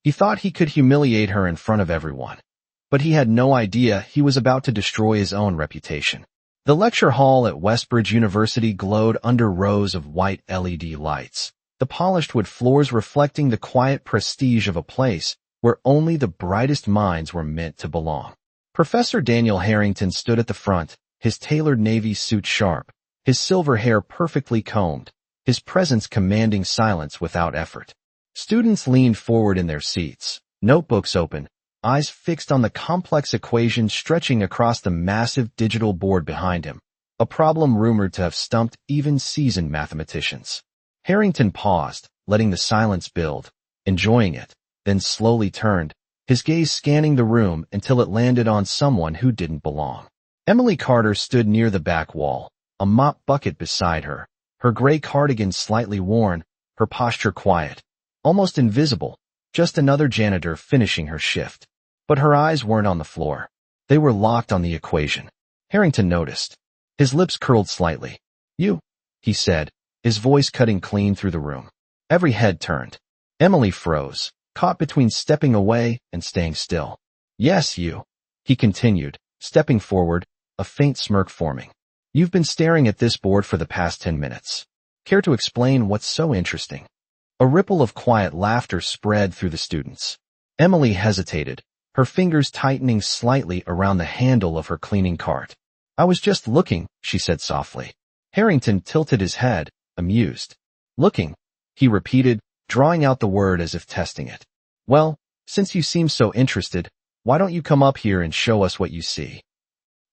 He thought he could humiliate her in front of everyone, but he had no idea he was about to destroy his own reputation. The lecture hall at Westbridge University glowed under rows of white LED lights, the polished wood floors reflecting the quiet prestige of a place where only the brightest minds were meant to belong. Professor Daniel Harrington stood at the front, his tailored navy suit sharp, his silver hair perfectly combed, his presence commanding silence without effort. Students leaned forward in their seats, notebooks open, eyes fixed on the complex equation stretching across the massive digital board behind him, a problem rumored to have stumped even seasoned mathematicians. Harrington paused, letting the silence build, enjoying it, then slowly turned, his gaze scanning the room until it landed on someone who didn't belong. Emily Carter stood near the back wall, a mop bucket beside her, her gray cardigan slightly worn, her posture quiet, almost invisible, just another janitor finishing her shift. But her eyes weren't on the floor. They were locked on the equation. Harrington noticed. His lips curled slightly. "You," he said, his voice cutting clean through the room. Every head turned. Emily froze, caught between stepping away and staying still. "Yes, you," he continued, stepping forward, a faint smirk forming. "You've been staring at this board for the past 10 minutes. Care to explain what's so interesting?" A ripple of quiet laughter spread through the students. Emily hesitated, her fingers tightening slightly around the handle of her cleaning cart. "I was just looking," she said softly. Harrington tilted his head, amused. "Looking," he repeated, drawing out the word as if testing it. "Well, since you seem so interested, why don't you come up here and show us what you see?"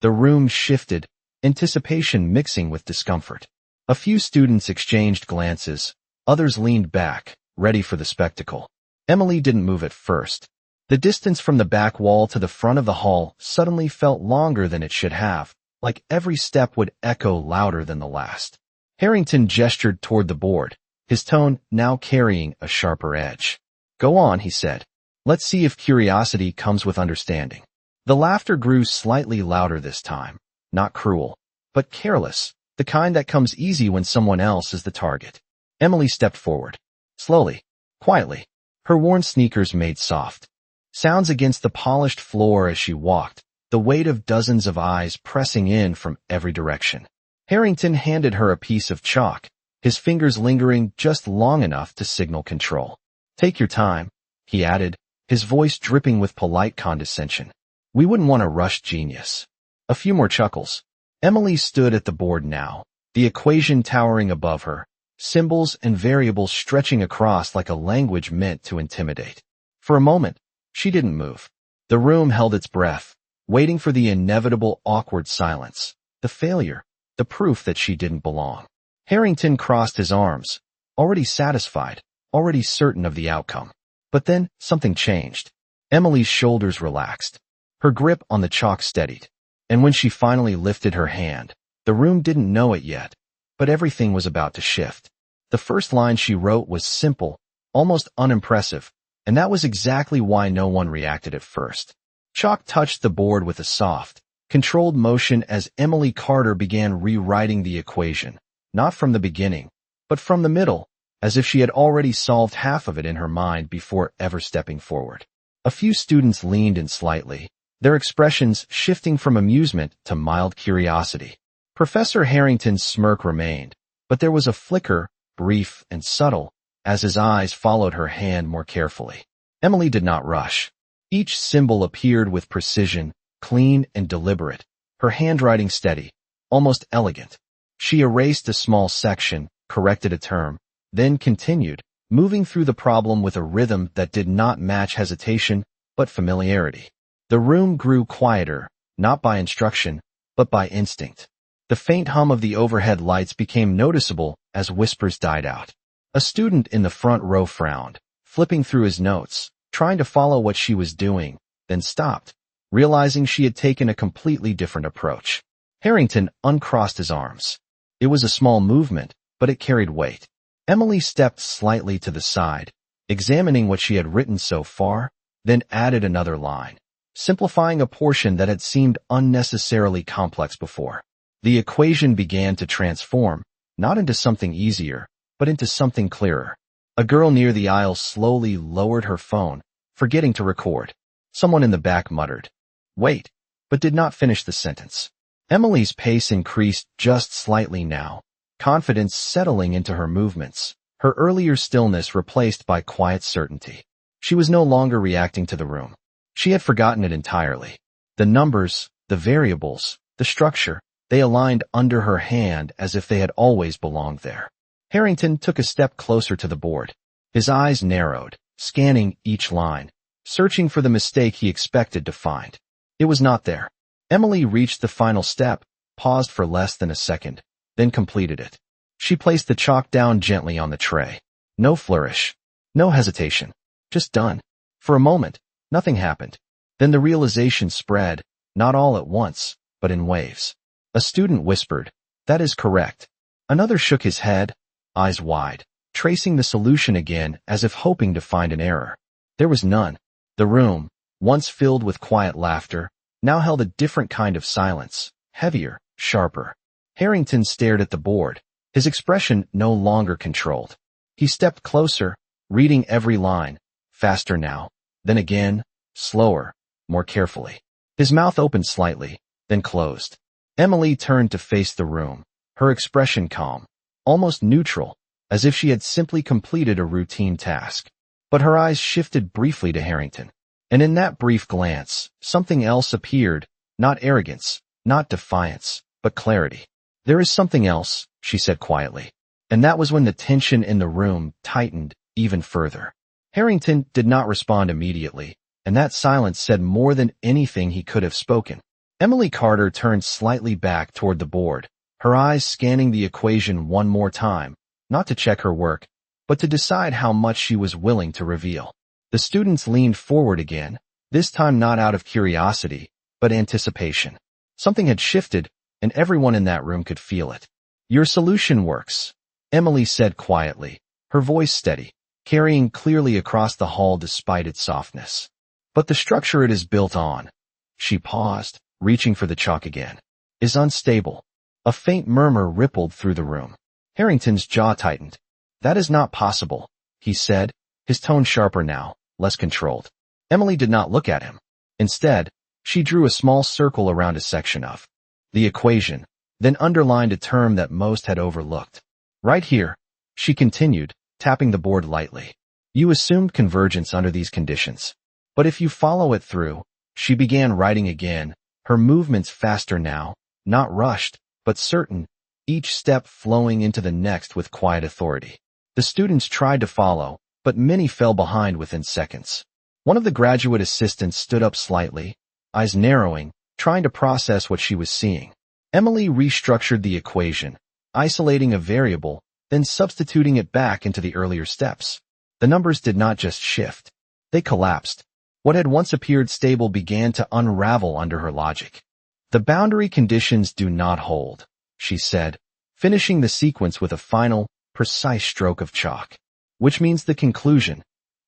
The room shifted, anticipation mixing with discomfort. A few students exchanged glances, others leaned back, ready for the spectacle. Emily didn't move at first. The distance from the back wall to the front of the hall suddenly felt longer than it should have, like every step would echo louder than the last. Harrington gestured toward the board, his tone now carrying a sharper edge. "Go on," he said. "Let's see if curiosity comes with understanding." The laughter grew slightly louder this time, not cruel, but careless, the kind that comes easy when someone else is the target. Emily stepped forward. Slowly, quietly, her worn sneakers made soft sounds against the polished floor as she walked, the weight of dozens of eyes pressing in from every direction. Harrington handed her a piece of chalk, his fingers lingering just long enough to signal control. "Take your time," he added, his voice dripping with polite condescension. "We wouldn't want to rush genius." A few more chuckles. Emily stood at the board now, the equation towering above her, symbols and variables stretching across like a language meant to intimidate. For a moment, she didn't move. The room held its breath, waiting for the inevitable awkward silence, the failure, the proof that she didn't belong. Harrington crossed his arms, already satisfied, already certain of the outcome. But then something changed. Emily's shoulders relaxed. Her grip on the chalk steadied. And when she finally lifted her hand, the room didn't know it yet, but everything was about to shift. The first line she wrote was simple, almost unimpressive, and that was exactly why no one reacted at first. Chalk touched the board with a soft, controlled motion as Emily Carter began rewriting the equation, not from the beginning, but from the middle, as if she had already solved half of it in her mind before ever stepping forward. A few students leaned in slightly, their expressions shifting from amusement to mild curiosity. Professor Harrington's smirk remained, but there was a flicker, brief and subtle, as his eyes followed her hand more carefully. Emily did not rush. Each symbol appeared with precision, clean and deliberate, her handwriting steady, almost elegant. She erased a small section, corrected a term, then continued, moving through the problem with a rhythm that did not match hesitation, but familiarity. The room grew quieter, not by instruction, but by instinct. The faint hum of the overhead lights became noticeable as whispers died out. A student in the front row frowned, flipping through his notes, trying to follow what she was doing, then stopped, realizing she had taken a completely different approach. Harrington uncrossed his arms. It was a small movement, but it carried weight. Emily stepped slightly to the side, examining what she had written so far, then added another line, simplifying a portion that had seemed unnecessarily complex before. The equation began to transform, not into something easier, but into something clearer. A girl near the aisle slowly lowered her phone, forgetting to record. Someone in the back muttered, "Wait," but did not finish the sentence. Emily's pace increased just slightly now, confidence settling into her movements, her earlier stillness replaced by quiet certainty. She was no longer reacting to the room. She had forgotten it entirely. The numbers, the variables, the structure, they aligned under her hand as if they had always belonged there. Harrington took a step closer to the board. His eyes narrowed, scanning each line, searching for the mistake he expected to find. It was not there. Emily reached the final step, paused for less than a second, then completed it. She placed the chalk down gently on the tray. No flourish. No hesitation. Just done. For a moment, nothing happened. Then the realization spread, not all at once, but in waves. A student whispered, "That is correct." Another shook his head, eyes wide, tracing the solution again as if hoping to find an error. There was none. The room, once filled with quiet laughter, now held a different kind of silence, heavier, sharper. Harrington stared at the board, his expression no longer controlled. He stepped closer, reading every line, faster now, then again, slower, more carefully. His mouth opened slightly, then closed. Emily turned to face the room, her expression calm, almost neutral, as if she had simply completed a routine task. But her eyes shifted briefly to Harrington. And in that brief glance, something else appeared, not arrogance, not defiance, but clarity. "There is something else," she said quietly. And that was when the tension in the room tightened even further. Harrington did not respond immediately, and that silence said more than anything he could have spoken. Emily Carter turned slightly back toward the board, her eyes scanning the equation one more time, not to check her work, but to decide how much she was willing to reveal. The students leaned forward again, this time not out of curiosity, but anticipation. Something had shifted, and everyone in that room could feel it. "Your solution works," Emily said quietly, her voice steady, carrying clearly across the hall despite its softness. "But the structure it is built on," she paused, reaching for the chalk again, "is unstable." A faint murmur rippled through the room. Harrington's jaw tightened. "That is not possible," he said, his tone sharper now, less controlled. Emily did not look at him. Instead, she drew a small circle around a section of the equation, then underlined a term that most had overlooked. "Right here," she continued, tapping the board lightly. "You assumed convergence under these conditions. But if you follow it through," she began writing again, her movements faster now, not rushed, but certain, each step flowing into the next with quiet authority. The students tried to follow, but many fell behind within seconds. One of the graduate assistants stood up slightly, eyes narrowing, trying to process what she was seeing. Emily restructured the equation, isolating a variable, then substituting it back into the earlier steps. The numbers did not just shift. They collapsed. What had once appeared stable began to unravel under her logic. "The boundary conditions do not hold," she said, finishing the sequence with a final, precise stroke of chalk. "Which means the conclusion."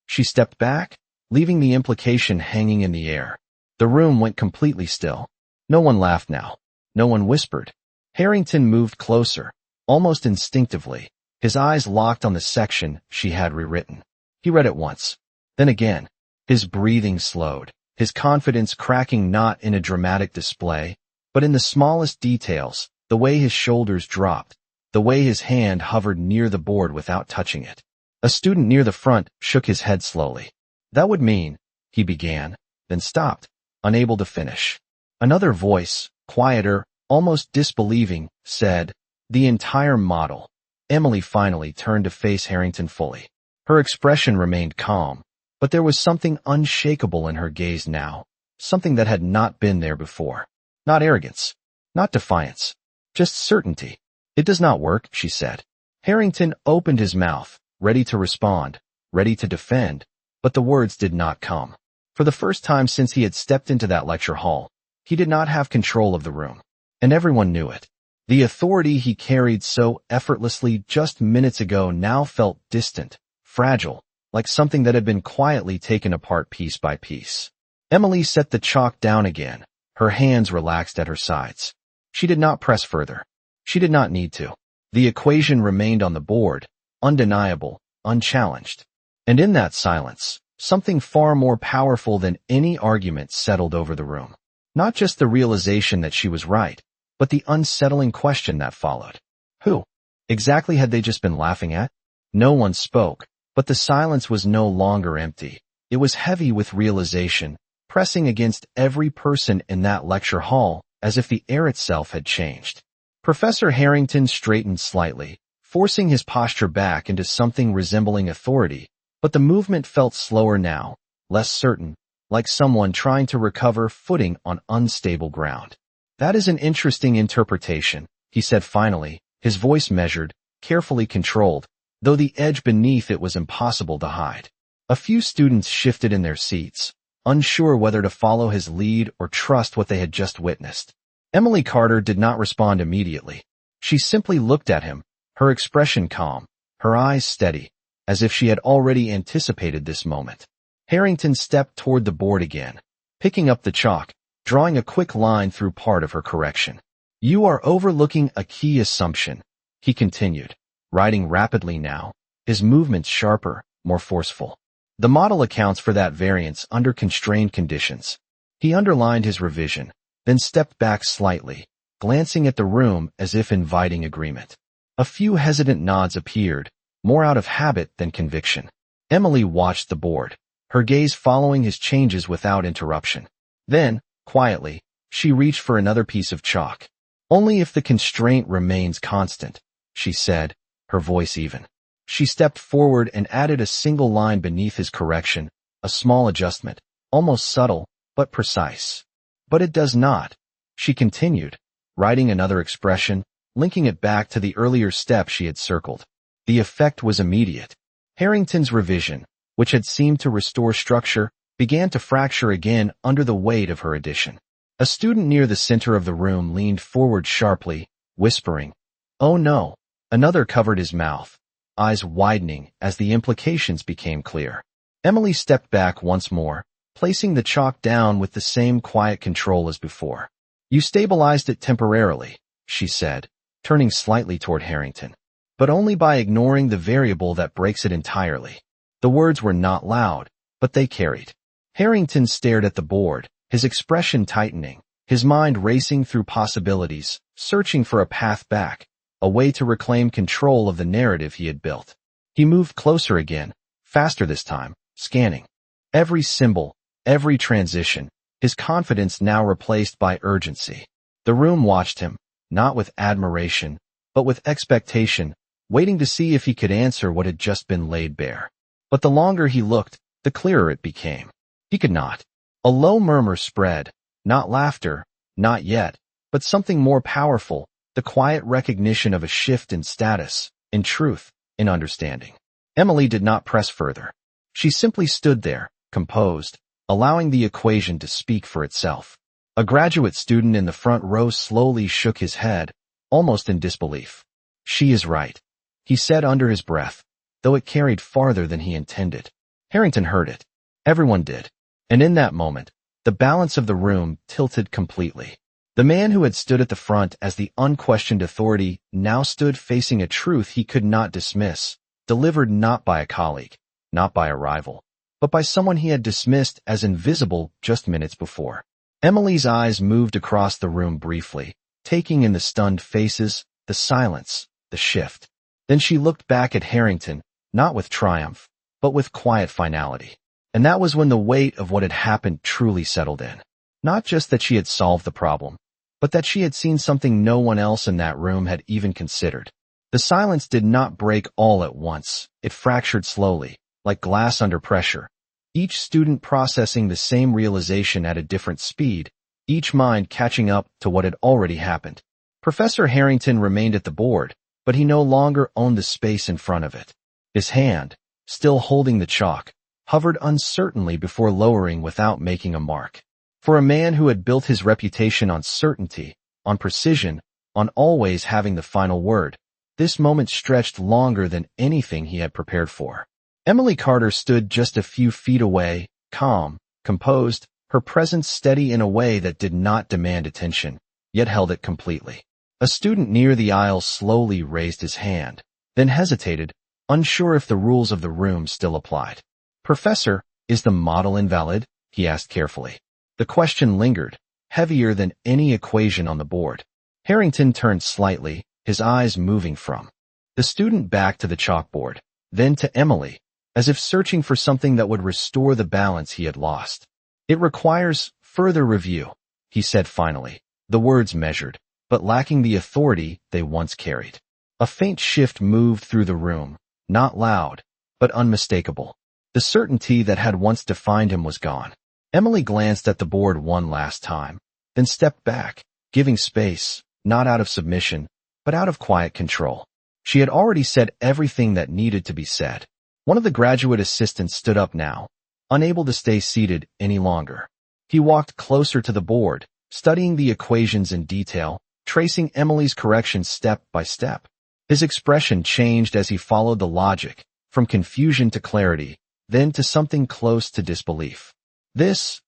She stepped back, leaving the implication hanging in the air. The room went completely still. No one laughed now. No one whispered. Harrington moved closer, almost instinctively, his eyes locked on the section she had rewritten. He read it once, then again. His breathing slowed, his confidence cracking not in a dramatic display, but in the smallest details, the way his shoulders dropped, the way his hand hovered near the board without touching it. A student near the front shook his head slowly. "That would mean," he began, then stopped, unable to finish. Another voice, quieter, almost disbelieving, said, "The entire model." Emily finally turned to face Harrington fully. Her expression remained calm, but there was something unshakable in her gaze now, something that had not been there before. Not arrogance, not defiance, just certainty. "It does not work," she said. Harrington opened his mouth, ready to respond, ready to defend, but the words did not come. For the first time since he had stepped into that lecture hall, he did not have control of the room, and everyone knew it. The authority he carried so effortlessly just minutes ago now felt distant, fragile, like something that had been quietly taken apart piece by piece. Emily set the chalk down again, her hands relaxed at her sides. She did not press further. She did not need to. The equation remained on the board, undeniable, unchallenged. And in that silence, Something far more powerful than any argument settled over the room. Not just the realization that she was right, but the unsettling question that followed. Who exactly had they just been laughing at? No one spoke, but the silence was no longer empty. It was heavy with realization, pressing against every person in that lecture hall, as if the air itself had changed. Professor Harrington straightened slightly, forcing his posture back into something resembling authority, but the movement felt slower now, less certain, like someone trying to recover footing on unstable ground. That is an interesting interpretation, he said finally, his voice measured, carefully controlled, though the edge beneath it was impossible to hide. A few students shifted in their seats, unsure whether to follow his lead or trust what they had just witnessed. Emily Carter did not respond immediately. She simply looked at him, her expression calm, her eyes steady, as if she had already anticipated this moment. Harrington stepped toward the board again, picking up the chalk, drawing a quick line through part of her correction. You are overlooking a key assumption, he continued, writing rapidly now, his movements sharper, more forceful. The model accounts for that variance under constrained conditions. He underlined his revision, then stepped back slightly, glancing at the room as if inviting agreement. A few hesitant nods appeared, more out of habit than conviction. Emily watched the board, her gaze following his changes without interruption. Then, quietly, she reached for another piece of chalk. Only if the constraint remains constant, she said, her voice even. She stepped forward and added a single line beneath his correction, a small adjustment, almost subtle, but precise. But it does not, she continued, writing another expression, linking it back to the earlier step she had circled. The effect was immediate. Harrington's revision, which had seemed to restore structure, began to fracture again under the weight of her addition. A student near the center of the room leaned forward sharply, whispering, "Oh no." Another covered his mouth, eyes widening as the implications became clear. Emily stepped back once more, placing the chalk down with the same quiet control as before. You stabilized it temporarily, she said, turning slightly toward Harrington, but only by ignoring the variable that breaks it entirely. The words were not loud, but they carried. Harrington stared at the board, his expression tightening, his mind racing through possibilities, searching for a path back, a way to reclaim control of the narrative he had built. He moved closer again, faster this time, scanning every symbol, every transition, his confidence now replaced by urgency. The room watched him, not with admiration, but with expectation, waiting to see if he could answer what had just been laid bare. But the longer he looked, the clearer it became. He could not. A low murmur spread, not laughter, not yet, but something more powerful, the quiet recognition of a shift in status, in truth, in understanding. Emily did not press further. She simply stood there, composed, allowing the equation to speak for itself. A graduate student in the front row slowly shook his head, almost in disbelief. She is right, he said under his breath, though it carried farther than he intended. Harrington heard it. Everyone did. And in that moment, the balance of the room tilted completely. The man who had stood at the front as the unquestioned authority now stood facing a truth he could not dismiss, delivered not by a colleague, not by a rival, but by someone he had dismissed as invisible just minutes before. Emily's eyes moved across the room briefly, taking in the stunned faces, the silence, the shift. Then she looked back at Harrington, not with triumph, but with quiet finality. And that was when the weight of what had happened truly settled in. Not just that she had solved the problem, but that she had seen something no one else in that room had even considered. The silence did not break all at once. It fractured slowly, like glass under pressure. Each student processing the same realization at a different speed, each mind catching up to what had already happened. Professor Harrington remained at the board, but he no longer owned the space in front of it. His hand, still holding the chalk, hovered uncertainly before lowering without making a mark. For a man who had built his reputation on certainty, on precision, on always having the final word, this moment stretched longer than anything he had prepared for. Emily Carter stood just a few feet away, calm, composed, her presence steady in a way that did not demand attention, yet held it completely. A student near the aisle slowly raised his hand, then hesitated, unsure if the rules of the room still applied. "Professor," Is the model invalid? He asked carefully. The question lingered, heavier than any equation on the board. Harrington turned slightly, his eyes moving from the student back to the chalkboard, then to Emily, as if searching for something that would restore the balance he had lost. It requires further review, he said finally, the words measured, but lacking the authority they once carried. A faint shift moved through the room, not loud, but unmistakable. The certainty that had once defined him was gone. Emily glanced at the board one last time, then stepped back, giving space, not out of submission, but out of quiet control. She had already said everything that needed to be said. One of the graduate assistants stood up now, unable to stay seated any longer. He walked closer to the board, studying the equations in detail, tracing Emily's corrections step by step. His expression changed as he followed the logic, from confusion to clarity, then to something close to disbelief. This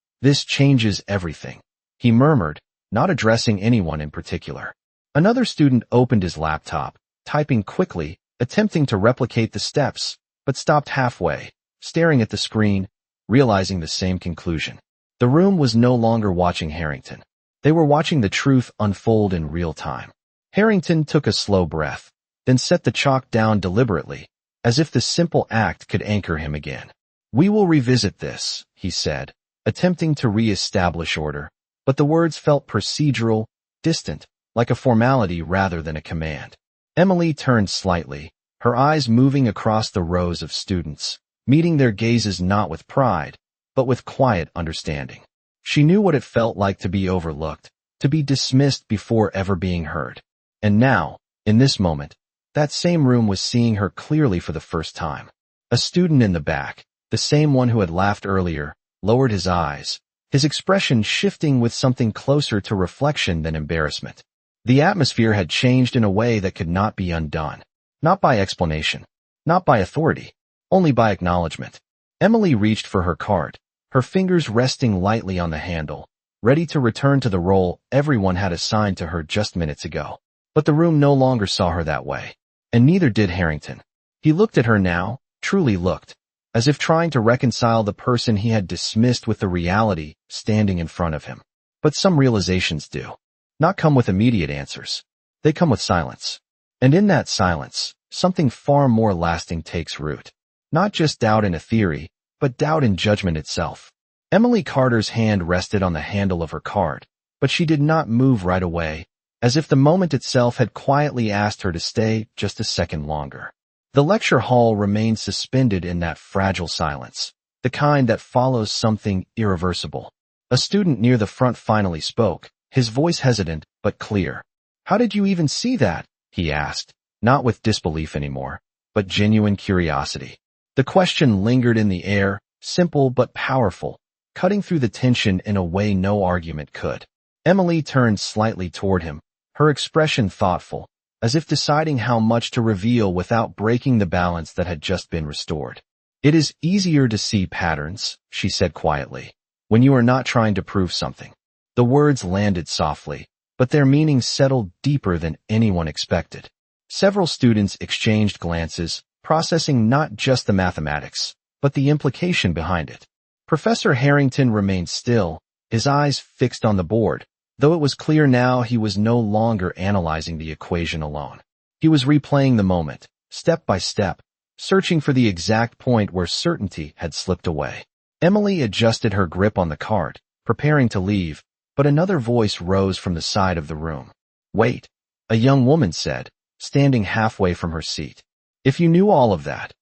changes everything, he murmured, not addressing anyone in particular. Another student opened his laptop, typing quickly, attempting to replicate the steps, but stopped halfway, staring at the screen, realizing the same conclusion. The room was no longer watching Harrington. They were watching the truth unfold in real time. Harrington took a slow breath, then set the chalk down deliberately, as if the simple act could anchor him again. We will revisit this, he said, attempting to re-establish order, but the words felt procedural, distant, like a formality rather than a command. Emily turned slightly, her eyes moving across the rows of students, meeting their gazes not with pride, but with quiet understanding. She knew what it felt like to be overlooked, to be dismissed before ever being heard. And now, in this moment, that same room was seeing her clearly for the first time. A student in the back, the same one who had laughed earlier, lowered his eyes, his expression shifting with something closer to reflection than embarrassment. The atmosphere had changed in a way that could not be undone. Not by explanation, not by authority, only by acknowledgement. Emily reached for her card, her fingers resting lightly on the handle, ready to return to the role everyone had assigned to her just minutes ago. But the room no longer saw her that way, and neither did Harrington. He looked at her now, truly looked, as if trying to reconcile the person he had dismissed with the reality standing in front of him. But some realizations do not come with immediate answers. They come with silence. And in that silence, something far more lasting takes root. Not just doubt in a theory, but doubt in judgment itself. Emily Carter's hand rested on the handle of her card, but she did not move right away, as if the moment itself had quietly asked her to stay just a second longer. The lecture hall remained suspended in that fragile silence, the kind that follows something irreversible. A student near the front finally spoke, his voice hesitant but clear. "How did you even see that?" he asked, not with disbelief anymore, but genuine curiosity. The question lingered in the air, simple but powerful, cutting through the tension in a way no argument could. Emily turned slightly toward him, her expression thoughtful, as if deciding how much to reveal without breaking the balance that had just been restored. "It is easier to see patterns," she said quietly, "when you are not trying to prove something." The words landed softly, but their meaning settled deeper than anyone expected. Several students exchanged glances, processing not just the mathematics, but the implication behind it. Professor Harrington remained still, his eyes fixed on the board, though it was clear now he was no longer analyzing the equation alone. He was replaying the moment, step by step, searching for the exact point where certainty had slipped away. Emily adjusted her grip on the card, preparing to leave, but another voice rose from the side of the room. "Wait," a young woman said, standing halfway from her seat. "If you knew all of that,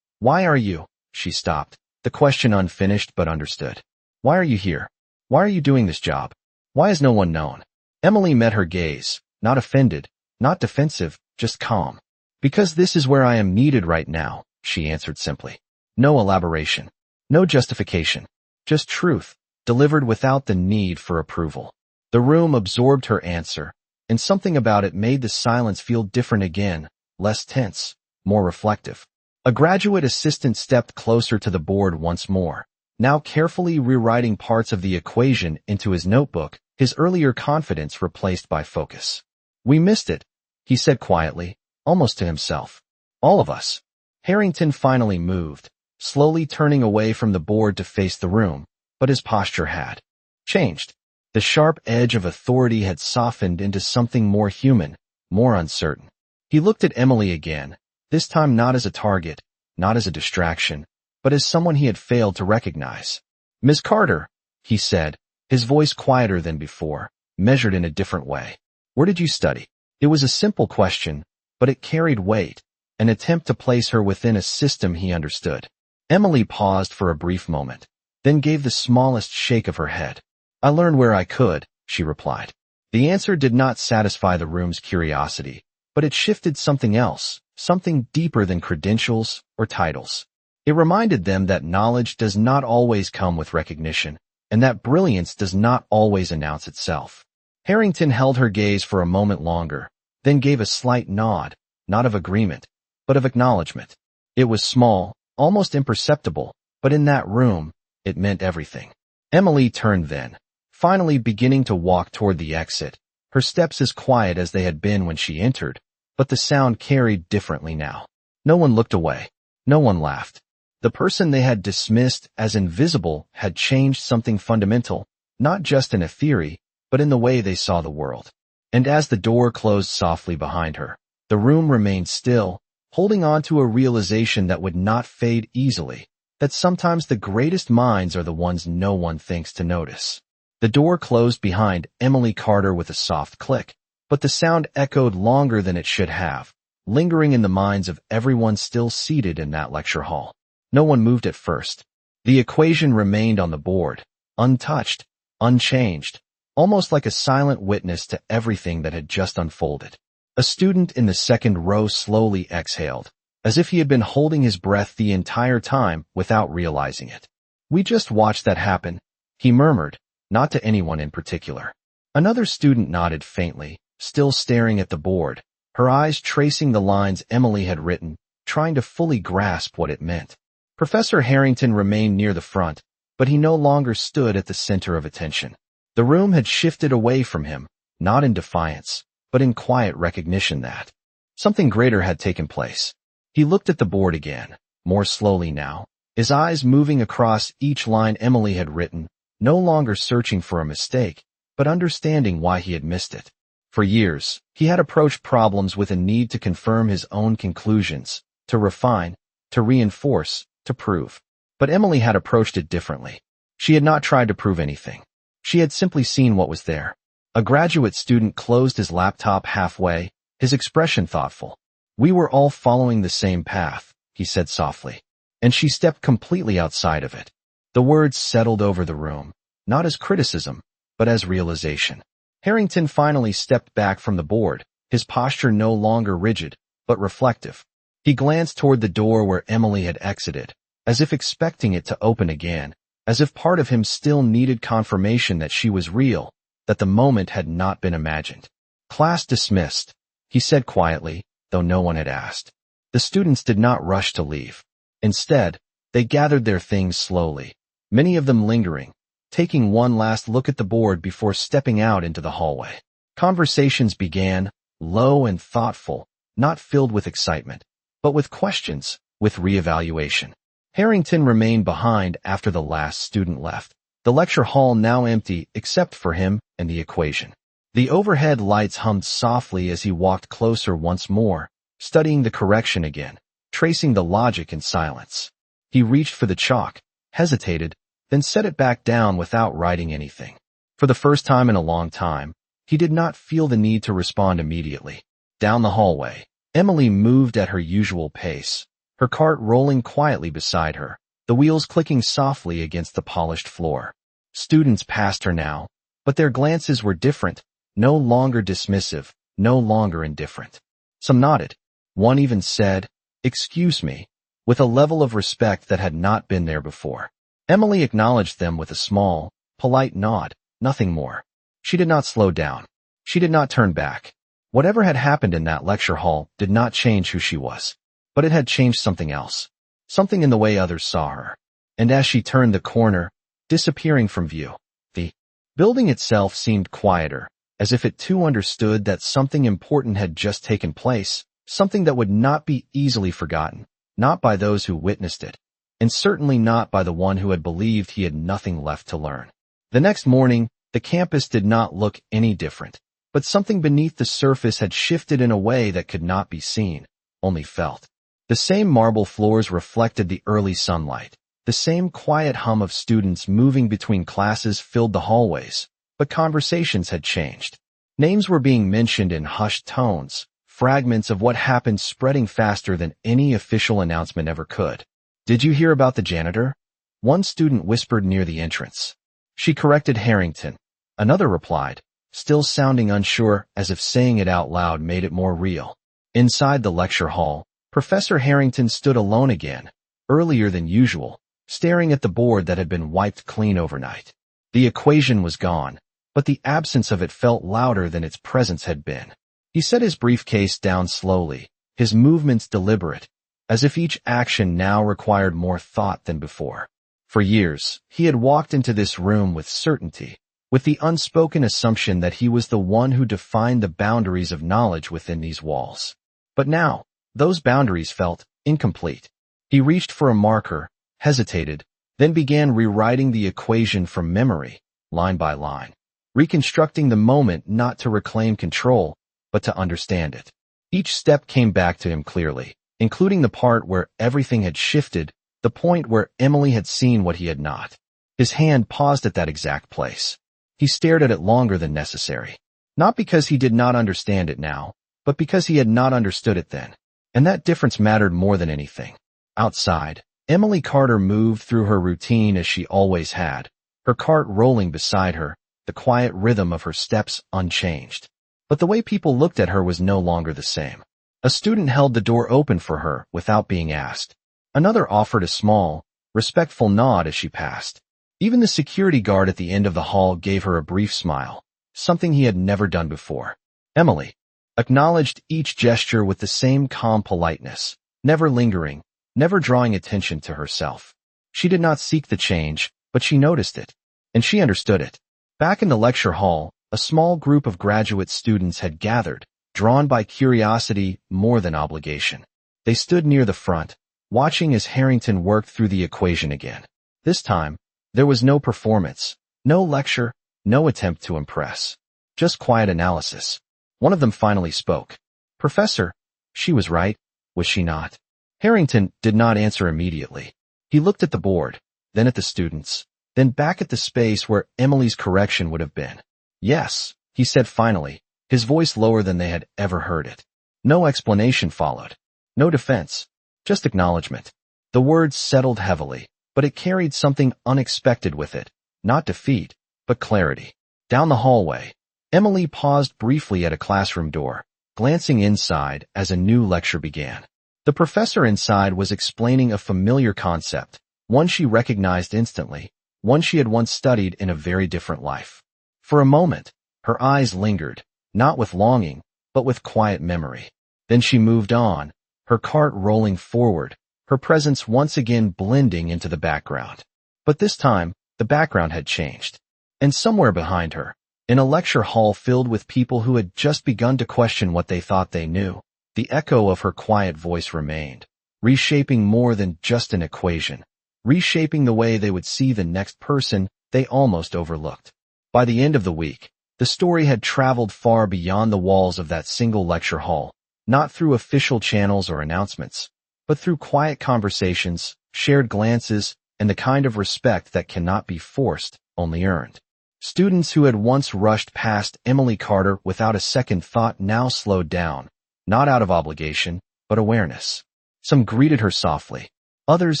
why are you—" She stopped, the question unfinished but understood. "Why are you here? Why are you doing this job? Why has no one known?" Emily met her gaze, not offended, not defensive, just calm. "Because this is where I am needed right now," she answered simply. No elaboration, no justification, just truth, delivered without the need for approval. The room absorbed her answer, and something about it made the silence feel different again, less tense, more reflective. A graduate assistant stepped closer to the board once more, now carefully rewriting parts of the equation into his notebook, his earlier confidence replaced by focus. "We missed it," he said quietly, almost to himself. "All of us." Harrington finally moved, slowly turning away from the board to face the room, but his posture had changed. The sharp edge of authority had softened into something more human, more uncertain. He looked at Emily again, this time not as a target, not as a distraction, but as someone he had failed to recognize. "Miss Carter," he said, his voice quieter than before, measured in a different way. "Where did you study?" It was a simple question, but it carried weight, an attempt to place her within a system he understood. Emily paused for a brief moment, then gave the smallest shake of her head. "I learned where I could," she replied. The answer did not satisfy the room's curiosity, but it shifted something else, something deeper than credentials or titles. It reminded them that knowledge does not always come with recognition, and that brilliance does not always announce itself. Harrington held her gaze for a moment longer, then gave a slight nod, not of agreement, but of acknowledgement. It was small, almost imperceptible, but in that room, it meant everything. Emily turned then, finally beginning to walk toward the exit, her steps as quiet as they had been when she entered, but the sound carried differently now. No one looked away. No one laughed. The person they had dismissed as invisible had changed something fundamental, not just in a theory, but in the way they saw the world. And as the door closed softly behind her, the room remained still, holding on to a realization that would not fade easily, that sometimes the greatest minds are the ones no one thinks to notice. The door closed behind Emily Carter with a soft click, but the sound echoed longer than it should have, lingering in the minds of everyone still seated in that lecture hall. No one moved at first. The equation remained on the board, untouched, unchanged, almost like a silent witness to everything that had just unfolded. A student in the second row slowly exhaled, as if he had been holding his breath the entire time without realizing it. "We just watched that happen," he murmured, not to anyone in particular. Another student nodded faintly, still staring at the board, her eyes tracing the lines Emily had written, trying to fully grasp what it meant. Professor Harrington remained near the front, but he no longer stood at the center of attention. The room had shifted away from him, not in defiance, but in quiet recognition that something greater had taken place. He looked at the board again, more slowly now, his eyes moving across each line Emily had written, no longer searching for a mistake, but understanding why he had missed it. For years, he had approached problems with a need to confirm his own conclusions, to refine, to reinforce, to prove. But Emily had approached it differently. She had not tried to prove anything. She had simply seen what was there. A graduate student closed his laptop halfway, his expression thoughtful. "We were all following the same path," he said softly, and she stepped completely outside of it. The words settled over the room, not as criticism, but as realization. Harrington finally stepped back from the board, his posture no longer rigid, but reflective. He glanced toward the door where Emily had exited, as if expecting it to open again, as if part of him still needed confirmation that she was real, that the moment had not been imagined. "Class dismissed," he said quietly, though no one had asked. The students did not rush to leave. Instead, they gathered their things slowly, many of them lingering, taking one last look at the board before stepping out into the hallway. Conversations began, low and thoughtful, not filled with excitement, but with questions, with reevaluation. Harrington remained behind after the last student left, the lecture hall now empty except for him and the equation. The overhead lights hummed softly as he walked closer once more, studying the correction again, tracing the logic in silence. He reached for the chalk, hesitated, then set it back down without writing anything. For the first time in a long time, he did not feel the need to respond immediately. Down the hallway, Emily moved at her usual pace, her cart rolling quietly beside her, the wheels clicking softly against the polished floor. Students passed her now, but their glances were different, no longer dismissive, no longer indifferent. Some nodded. One even said, "Excuse me," with a level of respect that had not been there before. Emily acknowledged them with a small, polite nod, nothing more. She did not slow down. She did not turn back. Whatever had happened in that lecture hall did not change who she was. But it had changed something else, something in the way others saw her. And as she turned the corner, disappearing from view, the building itself seemed quieter, as if it too understood that something important had just taken place, something that would not be easily forgotten, not by those who witnessed it, and certainly not by the one who had believed he had nothing left to learn. The next morning, the campus did not look any different, but something beneath the surface had shifted in a way that could not be seen, only felt. The same marble floors reflected the early sunlight. The same quiet hum of students moving between classes filled the hallways, but conversations had changed. Names were being mentioned in hushed tones, fragments of what happened spreading faster than any official announcement ever could. "Did you hear about the janitor?" One student whispered near the entrance. She corrected Harrington. Another replied, still sounding unsure, as if saying it out loud made it more real. Inside the lecture hall, Professor Harrington stood alone again, earlier than usual, staring at the board that had been wiped clean overnight. The equation was gone, but the absence of it felt louder than its presence had been. He set his briefcase down slowly, his movements deliberate, as if each action now required more thought than before. For years, he had walked into this room with certainty, with the unspoken assumption that he was the one who defined the boundaries of knowledge within these walls. But now, those boundaries felt incomplete. He reached for a marker, hesitated, then began rewriting the equation from memory, line by line, reconstructing the moment not to reclaim control, but to understand it. Each step came back to him clearly, including the part where everything had shifted, the point where Emily had seen what he had not. His hand paused at that exact place. He stared at it longer than necessary. Not because he did not understand it now, but because he had not understood it then. And that difference mattered more than anything. Outside, Emily Carter moved through her routine as she always had, her cart rolling beside her, the quiet rhythm of her steps unchanged. But the way people looked at her was no longer the same. A student held the door open for her without being asked. Another offered a small, respectful nod as she passed. Even the security guard at the end of the hall gave her a brief smile, something he had never done before. Emily acknowledged each gesture with the same calm politeness, never lingering, never drawing attention to herself. She did not seek the change, but she noticed it, and she understood it. Back in the lecture hall, a small group of graduate students had gathered, drawn by curiosity more than obligation. They stood near the front, watching as Harrington worked through the equation again. This time, there was no performance, no lecture, no attempt to impress. Just quiet analysis. One of them finally spoke. "Professor, she was right, was she not?" Harrington did not answer immediately. He looked at the board, then at the students, then back at the space where Emily's correction would have been. "Yes," he said finally, his voice lower than they had ever heard it. No explanation followed. No defense. Just acknowledgement. The words settled heavily, but it carried something unexpected with it. Not defeat, but clarity. Down the hallway, Emily paused briefly at a classroom door, glancing inside as a new lecture began. The professor inside was explaining a familiar concept, one she recognized instantly, one she had once studied in a very different life. For a moment, her eyes lingered, not with longing, but with quiet memory. Then she moved on, her cart rolling forward, her presence once again blending into the background. But this time, the background had changed. And somewhere behind her, in a lecture hall filled with people who had just begun to question what they thought they knew, the echo of her quiet voice remained, reshaping more than just an equation, reshaping the way they would see the next person they almost overlooked. By the end of the week, the story had traveled far beyond the walls of that single lecture hall, not through official channels or announcements, but through quiet conversations, shared glances, and the kind of respect that cannot be forced, only earned. Students who had once rushed past Emily Carter without a second thought now slowed down, not out of obligation, but awareness. Some greeted her softly. Others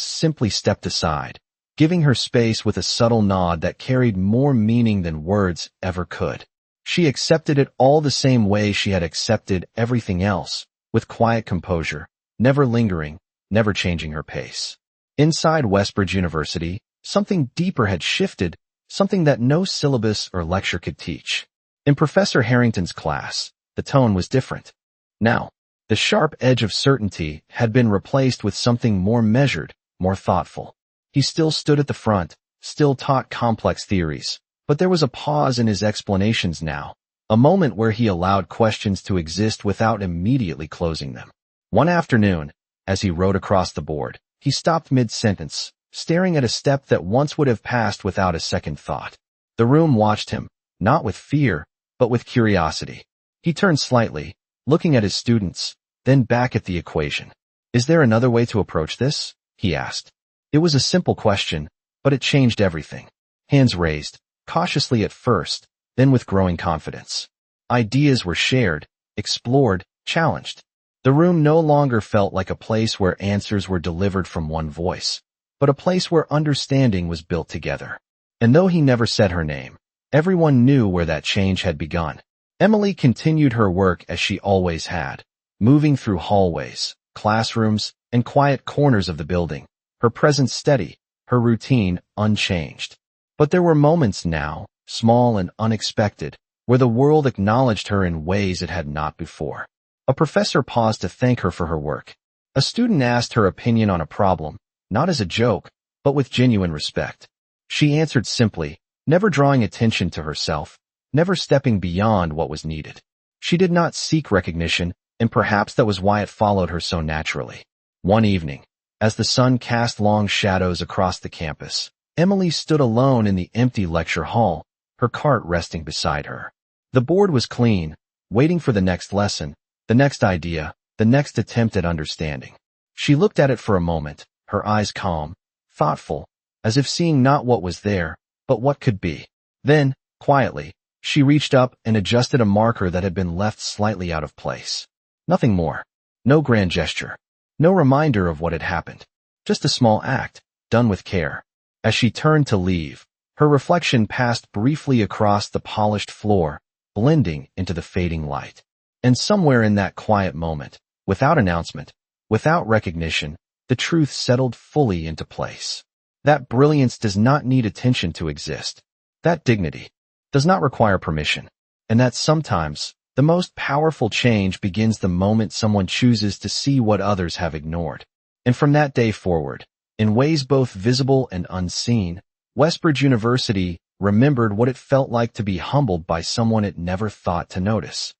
simply stepped aside, giving her space with a subtle nod that carried more meaning than words ever could. She accepted it all the same way she had accepted everything else, with quiet composure, never lingering, never changing her pace. Inside Westbridge University, something deeper had shifted, something that no syllabus or lecture could teach. In Professor Harrington's class, the tone was different. Now, the sharp edge of certainty had been replaced with something more measured, more thoughtful. He still stood at the front, still taught complex theories, but there was a pause in his explanations now, a moment where he allowed questions to exist without immediately closing them. One afternoon, as he wrote across the board, He stopped mid-sentence, staring at a step that once would have passed without a second thought. The room watched him, not with fear, but with curiosity. He turned slightly, looking at his students, then back at the equation. "Is there another way to approach this?" he asked. It was a simple question, but it changed everything. Hands raised, cautiously at first, then with growing confidence. Ideas were shared, explored, challenged. The room no longer felt like a place where answers were delivered from one voice, but a place where understanding was built together. And though he never said her name, everyone knew where that change had begun. Emily continued her work as she always had, moving through hallways, classrooms, and quiet corners of the building, her presence steady, her routine unchanged. But there were moments now, small and unexpected, where the world acknowledged her in ways it had not before. A professor paused to thank her for her work. A student asked her opinion on a problem, not as a joke, but with genuine respect. She answered simply, never drawing attention to herself, never stepping beyond what was needed. She did not seek recognition, and perhaps that was why it followed her so naturally. One evening, as the sun cast long shadows across the campus, Emily stood alone in the empty lecture hall, her cart resting beside her. The board was clean, waiting for the next lesson, the next idea, the next attempt at understanding. She looked at it for a moment, her eyes calm, thoughtful, as if seeing not what was there, but what could be. Then, quietly, she reached up and adjusted a marker that had been left slightly out of place. Nothing more. No grand gesture. No reminder of what had happened. Just a small act, done with care. As she turned to leave, her reflection passed briefly across the polished floor, blending into the fading light. And somewhere in that quiet moment, without announcement, without recognition, the truth settled fully into place. That brilliance does not need attention to exist. That dignity does not require permission. And that sometimes, the most powerful change begins the moment someone chooses to see what others have ignored. And from that day forward, in ways both visible and unseen, Westbridge University remembered what it felt like to be humbled by someone it never thought to notice.